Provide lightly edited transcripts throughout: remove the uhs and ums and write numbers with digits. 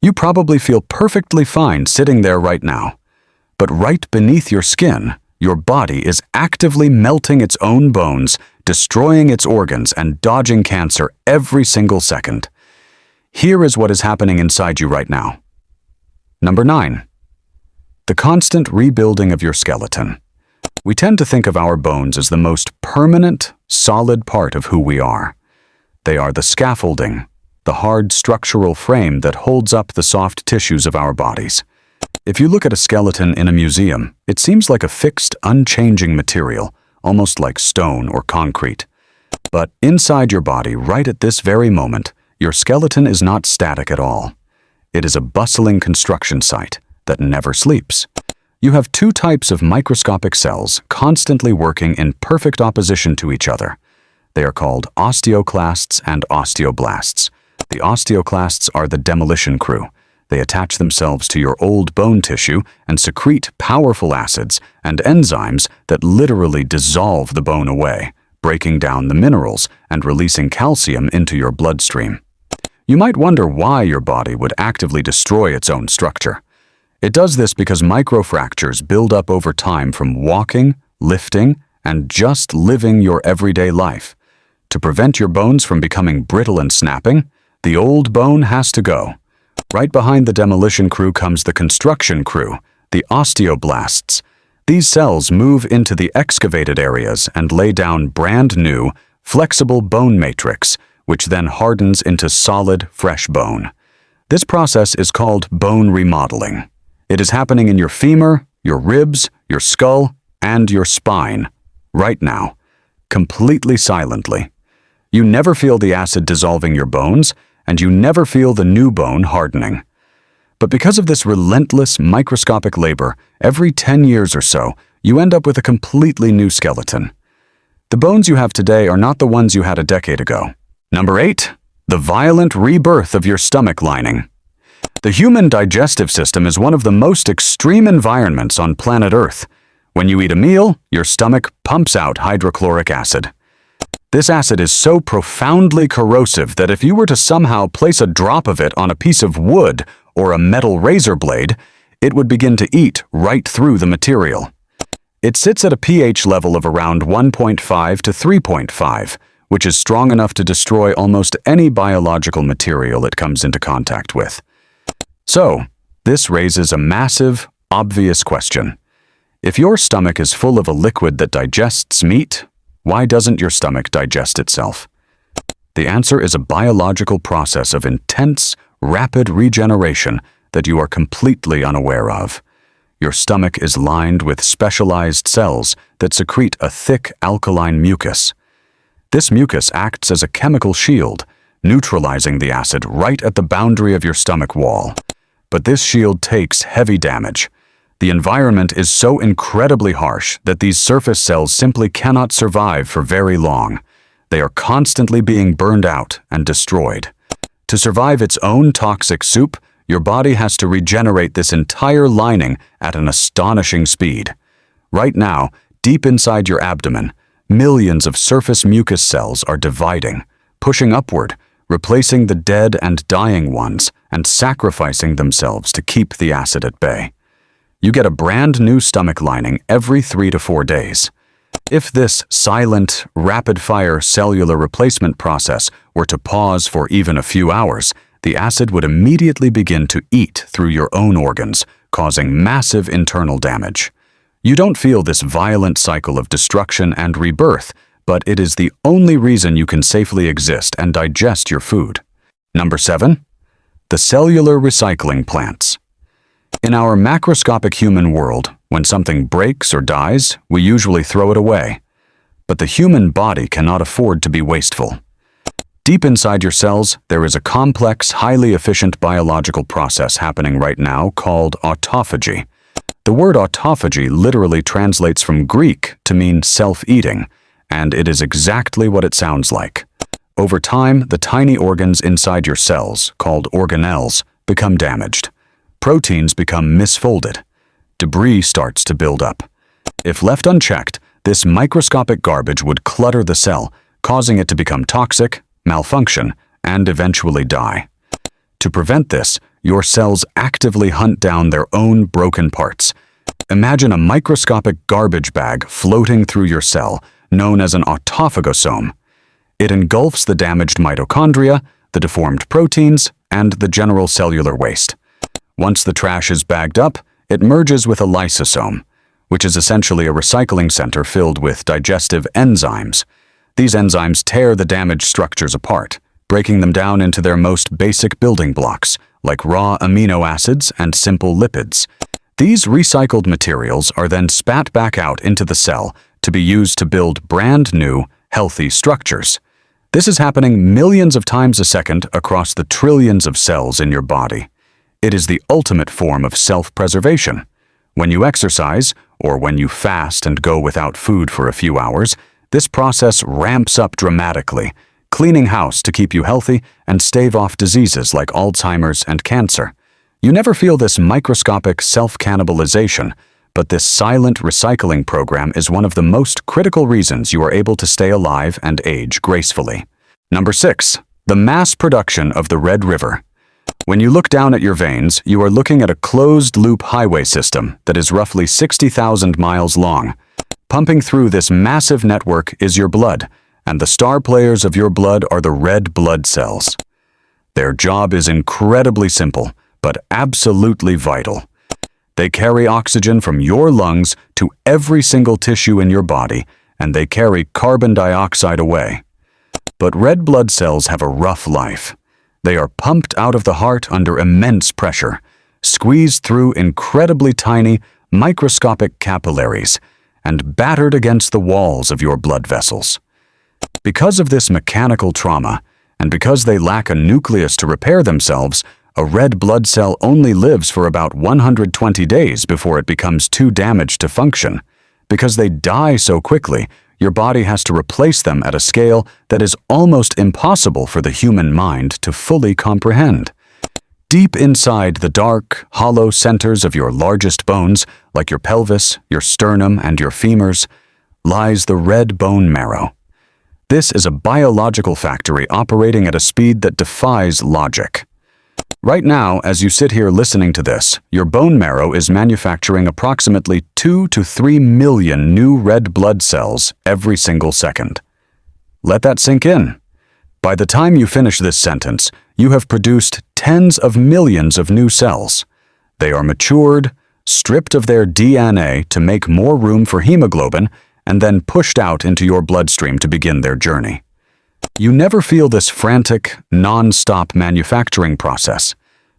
You probably feel perfectly fine sitting there right now. But right beneath your skin, your body is actively melting its own bones, destroying its organs, and dodging cancer every single second. Here is what is happening inside you right now. Number 9. The constant rebuilding of your skeleton. We tend to think of our bones as the most permanent, solid part of who we are. They are the scaffolding, the hard structural frame that holds up the soft tissues of our bodies. If you look at a skeleton in a museum, it seems like a fixed, unchanging material, almost like stone or concrete. But inside your body, right at this very moment, your skeleton is not static at all. It is a bustling construction site that never sleeps. You have two types of microscopic cells constantly working in perfect opposition to each other. They are called osteoclasts and osteoblasts. The osteoclasts are the demolition crew. They attach themselves to your old bone tissue and secrete powerful acids and enzymes that literally dissolve the bone away, breaking down the minerals and releasing calcium into your bloodstream. You might wonder why your body would actively destroy its own structure. It does this because microfractures build up over time from walking, lifting, and just living your everyday life. To prevent your bones from becoming brittle and snapping, the old bone has to go. Right behind the demolition crew comes the construction crew, the osteoblasts. These cells move into the excavated areas and lay down brand new, flexible bone matrix, which then hardens into solid, fresh bone. This process is called bone remodeling. It is happening in your femur, your ribs, your skull, and your spine, right now, completely silently. You never feel the acid dissolving your bones, and you never feel the new bone hardening. But because of this relentless microscopic labor, every 10 years or so, you end up with a completely new skeleton. The bones you have today are not the ones you had a decade ago. Number 8. The violent rebirth of your stomach lining. The human digestive system is one of the most extreme environments on planet Earth. When you eat a meal, your stomach pumps out hydrochloric acid. This acid is so profoundly corrosive that if you were to somehow place a drop of it on a piece of wood or a metal razor blade, it would begin to eat right through the material. It sits at a pH level of around 1.5 to 3.5, which is strong enough to destroy almost any biological material it comes into contact with. So, this raises a massive, obvious question. If your stomach is full of a liquid that digests meat, why doesn't your stomach digest itself? The answer is a biological process of intense, rapid regeneration that you are completely unaware of. Your stomach is lined with specialized cells that secrete a thick alkaline mucus. This mucus acts as a chemical shield, neutralizing the acid right at the boundary of your stomach wall. But this shield takes heavy damage. The environment is so incredibly harsh that these surface cells simply cannot survive for very long. They are constantly being burned out and destroyed. To survive its own toxic soup, your body has to regenerate this entire lining at an astonishing speed. Right now, deep inside your abdomen, millions of surface mucus cells are dividing, pushing upward, replacing the dead and dying ones, and sacrificing themselves to keep the acid at bay. You get a brand new stomach lining every 3 to 4 days. If this silent, rapid-fire cellular replacement process were to pause for even a few hours, the acid would immediately begin to eat through your own organs, causing massive internal damage. You don't feel this violent cycle of destruction and rebirth, but it is the only reason you can safely exist and digest your food. Number 7. The cellular recycling plants. In our macroscopic human world, when something breaks or dies, we usually throw it away. But the human body cannot afford to be wasteful. Deep inside your cells, there is a complex, highly efficient biological process happening right now called autophagy. The word autophagy literally translates from Greek to mean self-eating, and it is exactly what it sounds like. Over time, the tiny organs inside your cells, called organelles, become damaged. Proteins become misfolded. Debris starts to build up. If left unchecked, this microscopic garbage would clutter the cell, causing it to become toxic, malfunction, and eventually die. To prevent this, your cells actively hunt down their own broken parts. Imagine a microscopic garbage bag floating through your cell, known as an autophagosome. It engulfs the damaged mitochondria, the deformed proteins, and the general cellular waste. Once the trash is bagged up, it merges with a lysosome, which is essentially a recycling center filled with digestive enzymes. These enzymes tear the damaged structures apart, breaking them down into their most basic building blocks, like raw amino acids and simple lipids. These recycled materials are then spat back out into the cell to be used to build brand new, healthy structures. This is happening millions of times a second across the trillions of cells in your body. It is the ultimate form of self-preservation. When you exercise, or when you fast and go without food for a few hours, this process ramps up dramatically, cleaning house to keep you healthy and stave off diseases like Alzheimer's and cancer. You never feel this microscopic self-cannibalization, but this silent recycling program is one of the most critical reasons you are able to stay alive and age gracefully. Number 6. The mass production of the Red River. When you look down at your veins, you are looking at a closed-loop highway system that is roughly 60,000 miles long. Pumping through this massive network is your blood, and the star players of your blood are the red blood cells. Their job is incredibly simple, but absolutely vital. They carry oxygen from your lungs to every single tissue in your body, and they carry carbon dioxide away. But red blood cells have a rough life. They are pumped out of the heart under immense pressure, squeezed through incredibly tiny, microscopic capillaries, and battered against the walls of your blood vessels. Because of this mechanical trauma, and because they lack a nucleus to repair themselves, a red blood cell only lives for about 120 days before it becomes too damaged to function. Because they die so quickly, your body has to replace them at a scale that is almost impossible for the human mind to fully comprehend. Deep inside the dark, hollow centers of your largest bones, like your pelvis, your sternum, and your femurs, lies the red bone marrow. This is a biological factory operating at a speed that defies logic. Right now, as you sit here listening to this, your bone marrow is manufacturing approximately 2 to 3 million new red blood cells every single second. Let that sink in. By the time you finish this sentence, you have produced tens of millions of new cells. They are matured, stripped of their DNA to make more room for hemoglobin, and then pushed out into your bloodstream to begin their journey. You never feel this frantic, non-stop manufacturing process,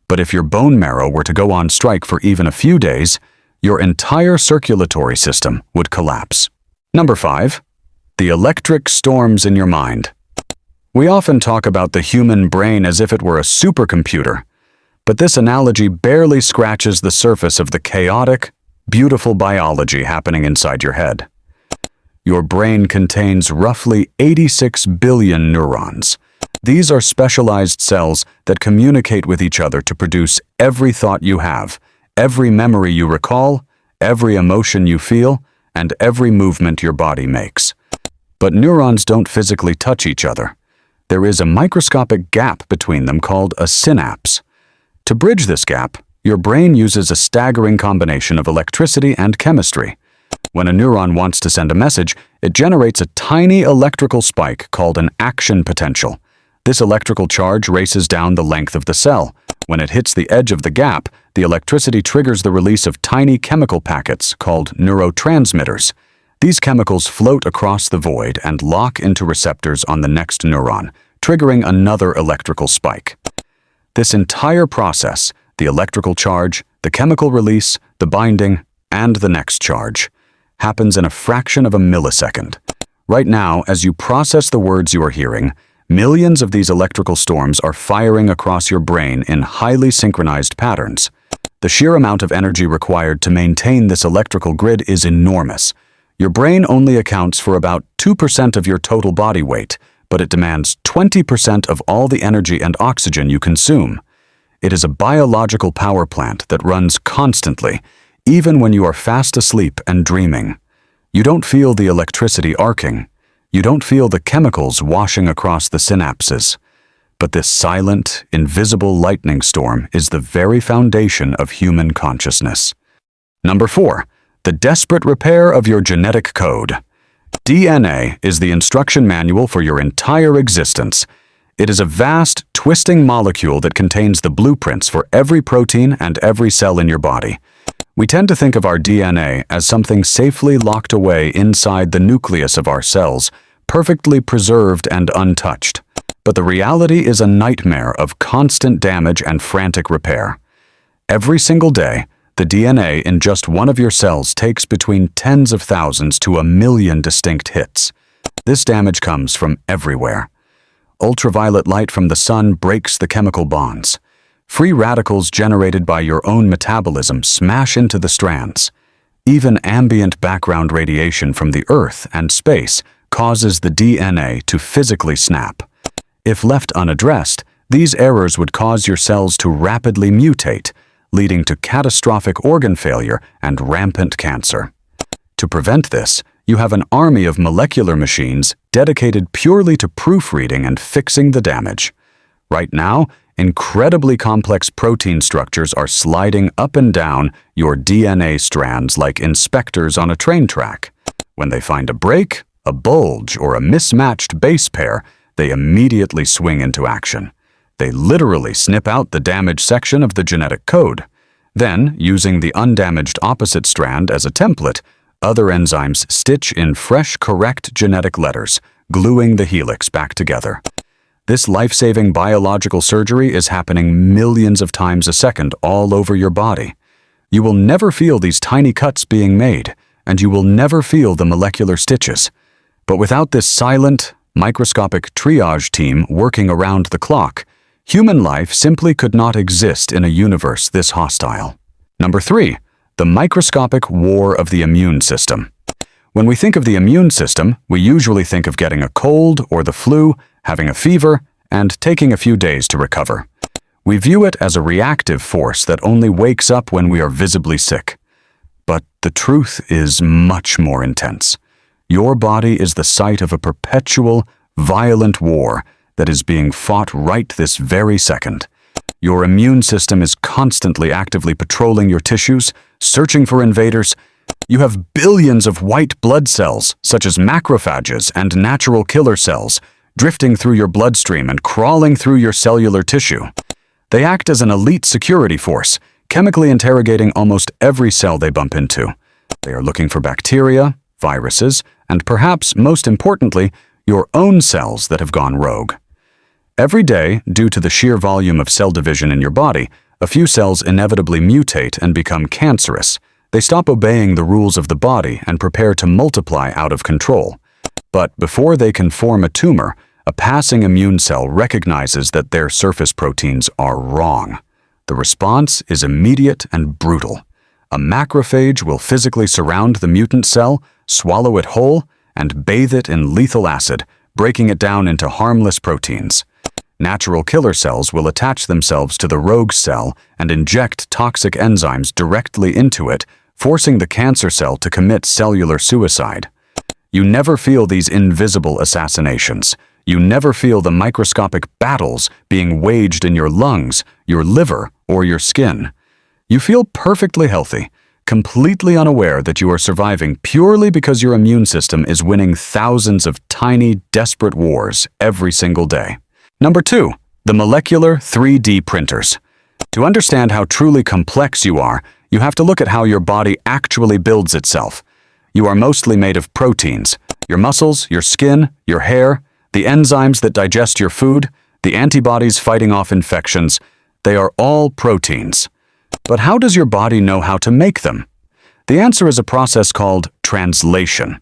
but if your bone marrow were to go on strike for even a few days, your entire circulatory system would collapse. Number 5. The electric storms in your mind. We often talk about the human brain as if it were a supercomputer, but this analogy barely scratches the surface of the chaotic, beautiful biology happening inside your head. Your brain contains roughly 86 billion neurons. These are specialized cells that communicate with each other to produce every thought you have, every memory you recall, every emotion you feel, and every movement your body makes. But neurons don't physically touch each other. There is a microscopic gap between them called a synapse. To bridge this gap, your brain uses a staggering combination of electricity and chemistry. When a neuron wants to send a message, it generates a tiny electrical spike called an action potential. This electrical charge races down the length of the cell. When it hits the edge of the gap, the electricity triggers the release of tiny chemical packets called neurotransmitters. These chemicals float across the void and lock into receptors on the next neuron, triggering another electrical spike. This entire process, the electrical charge, the chemical release, the binding, and the next charge, happens in a fraction of a millisecond. Right now, as you process the words you are hearing, millions of these electrical storms are firing across your brain in highly synchronized patterns. The sheer amount of energy required to maintain this electrical grid is enormous. Your brain only accounts for about 2% of your total body weight, but it demands 20% of all the energy and oxygen you consume. It is a biological power plant that runs constantly, even when you are fast asleep and dreaming. You don't feel the electricity arcing. You don't feel the chemicals washing across the synapses. But this silent, invisible lightning storm is the very foundation of human consciousness. Number 4. The desperate repair of your genetic code. DNA is the instruction manual for your entire existence. It is a vast, twisting molecule that contains the blueprints for every protein and every cell in your body. We tend to think of our DNA as something safely locked away inside the nucleus of our cells, perfectly preserved and untouched. But the reality is a nightmare of constant damage and frantic repair. Every single day, the DNA in just one of your cells takes between tens of thousands to 1 million distinct hits. This damage comes from everywhere. Ultraviolet light from the sun breaks the chemical bonds. Free radicals generated by your own metabolism smash into the strands. Even ambient background radiation from the Earth and space causes the DNA to physically snap. If left unaddressed, these errors would cause your cells to rapidly mutate, leading to catastrophic organ failure and rampant cancer. To prevent this, you have an army of molecular machines dedicated purely to proofreading and fixing the damage. Right now, incredibly complex protein structures are sliding up and down your DNA strands like inspectors on a train track. When they find a break, a bulge, or a mismatched base pair, they immediately swing into action. They literally snip out the damaged section of the genetic code. Then, using the undamaged opposite strand as a template, other enzymes stitch in fresh, correct genetic letters, gluing the helix back together. This life-saving biological surgery is happening millions of times a second all over your body. You will never feel these tiny cuts being made, and you will never feel the molecular stitches. But without this silent, microscopic triage team working around the clock, human life simply could not exist in a universe this hostile. Number 3. The microscopic war of the immune system. When we think of the immune system, we usually think of getting a cold or the flu, having a fever, and taking a few days to recover. We view it as a reactive force that only wakes up when we are visibly sick. But the truth is much more intense. Your body is the site of a perpetual, violent war that is being fought right this very second. Your immune system is constantly actively patrolling your tissues, searching for invaders. You have billions of white blood cells, such as macrophages and natural killer cells, drifting through your bloodstream and crawling through your cellular tissue. They act as an elite security force, chemically interrogating almost every cell they bump into. They are looking for bacteria, viruses, and perhaps most importantly, your own cells that have gone rogue. Every day, due to the sheer volume of cell division in your body, a few cells inevitably mutate and become cancerous. They stop obeying the rules of the body and prepare to multiply out of control. But before they can form a tumor, a passing immune cell recognizes that their surface proteins are wrong. The response is immediate and brutal. A macrophage will physically surround the mutant cell, swallow it whole, and bathe it in lethal acid, breaking it down into harmless proteins. Natural killer cells will attach themselves to the rogue cell and inject toxic enzymes directly into it, forcing the cancer cell to commit cellular suicide. You never feel these invisible assassinations. You never feel the microscopic battles being waged in your lungs, your liver, or your skin. You feel perfectly healthy, completely unaware that you are surviving purely because your immune system is winning thousands of tiny, desperate wars every single day. Number 2. The molecular 3D printers. To understand how truly complex you are, you have to look at how your body actually builds itself. You are mostly made of proteins. Your muscles, your skin, your hair, the enzymes that digest your food, the antibodies fighting off infections, they are all proteins. But how does your body know how to make them? The answer is a process called translation,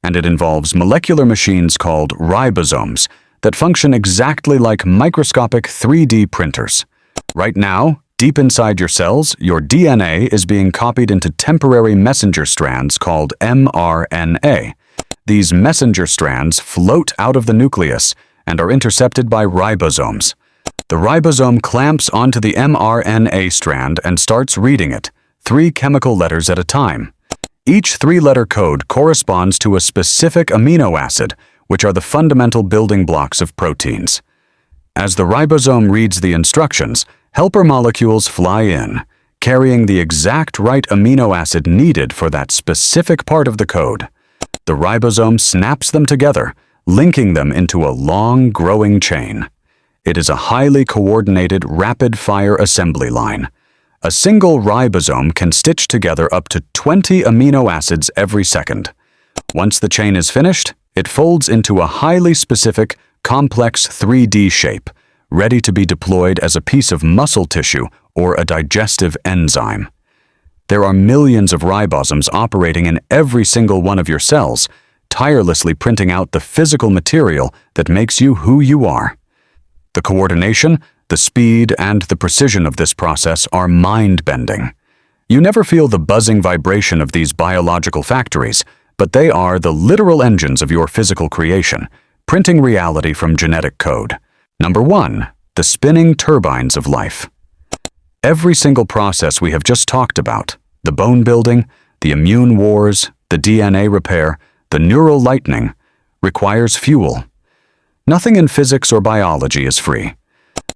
and it involves molecular machines called ribosomes that function exactly like microscopic 3D printers. Right now, deep inside your cells, your DNA is being copied into temporary messenger strands called mRNA. These messenger strands float out of the nucleus and are intercepted by ribosomes. The ribosome clamps onto the mRNA strand and starts reading it, 3 chemical letters at a time. Each 3-letter code corresponds to a specific amino acid, which are the fundamental building blocks of proteins. As the ribosome reads the instructions, helper molecules fly in, carrying the exact right amino acid needed for that specific part of the code. The ribosome snaps them together, linking them into a long, growing chain. It is a highly coordinated, rapid-fire assembly line. A single ribosome can stitch together up to 20 amino acids every second. Once the chain is finished, it folds into a highly specific, complex 3D shape, ready to be deployed as a piece of muscle tissue or a digestive enzyme. There are millions of ribosomes operating in every single one of your cells, tirelessly printing out the physical material that makes you who you are. The coordination, the speed, and the precision of this process are mind-bending. You never feel the buzzing vibration of these biological factories, but they are the literal engines of your physical creation, printing reality from genetic code. Number 1. The spinning turbines of life. Every single process we have just talked about, the bone building, the immune wars, the DNA repair, the neural lightning, requires fuel. Nothing in physics or biology is free.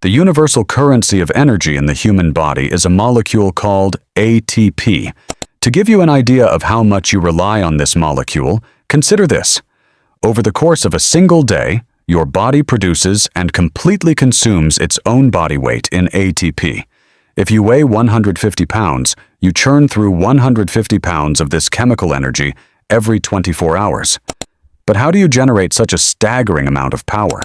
The universal currency of energy in the human body is a molecule called ATP. To give you an idea of how much you rely on this molecule, consider this. Over the course of a single day, your body produces and completely consumes its own body weight in ATP. If you weigh 150 pounds, you churn through 150 pounds of this chemical energy every 24 hours. But how do you generate such a staggering amount of power?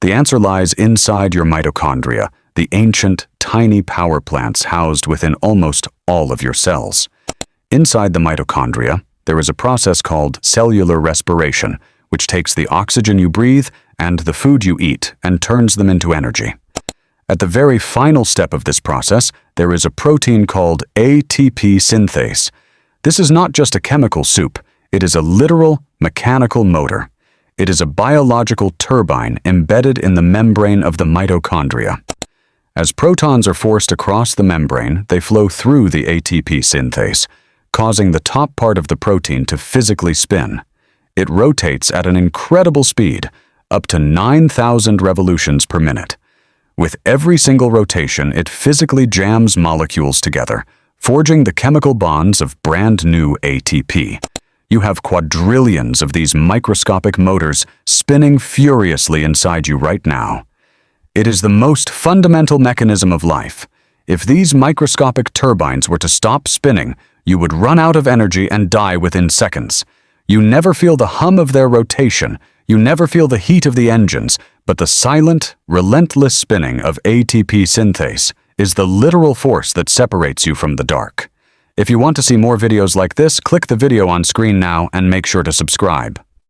The answer lies inside your mitochondria, the ancient, tiny power plants housed within almost all of your cells. Inside the mitochondria, there is a process called cellular respiration, which takes the oxygen you breathe and the food you eat and turns them into energy. At the very final step of this process, there is a protein called ATP synthase. This is not just a chemical soup, it is a literal, mechanical motor. It is a biological turbine embedded in the membrane of the mitochondria. As protons are forced across the membrane, they flow through the ATP synthase, causing the top part of the protein to physically spin. It rotates at an incredible speed, up to 9,000 revolutions per minute. With every single rotation, it physically jams molecules together, forging the chemical bonds of brand new ATP. You have quadrillions of these microscopic motors spinning furiously inside you right now. It is the most fundamental mechanism of life. If these microscopic turbines were to stop spinning, you would run out of energy and die within seconds. You never feel the hum of their rotation, you never feel the heat of the engines, but the silent, relentless spinning of ATP synthase is the literal force that separates you from the dark. If you want to see more videos like this, click the video on screen now and make sure to subscribe.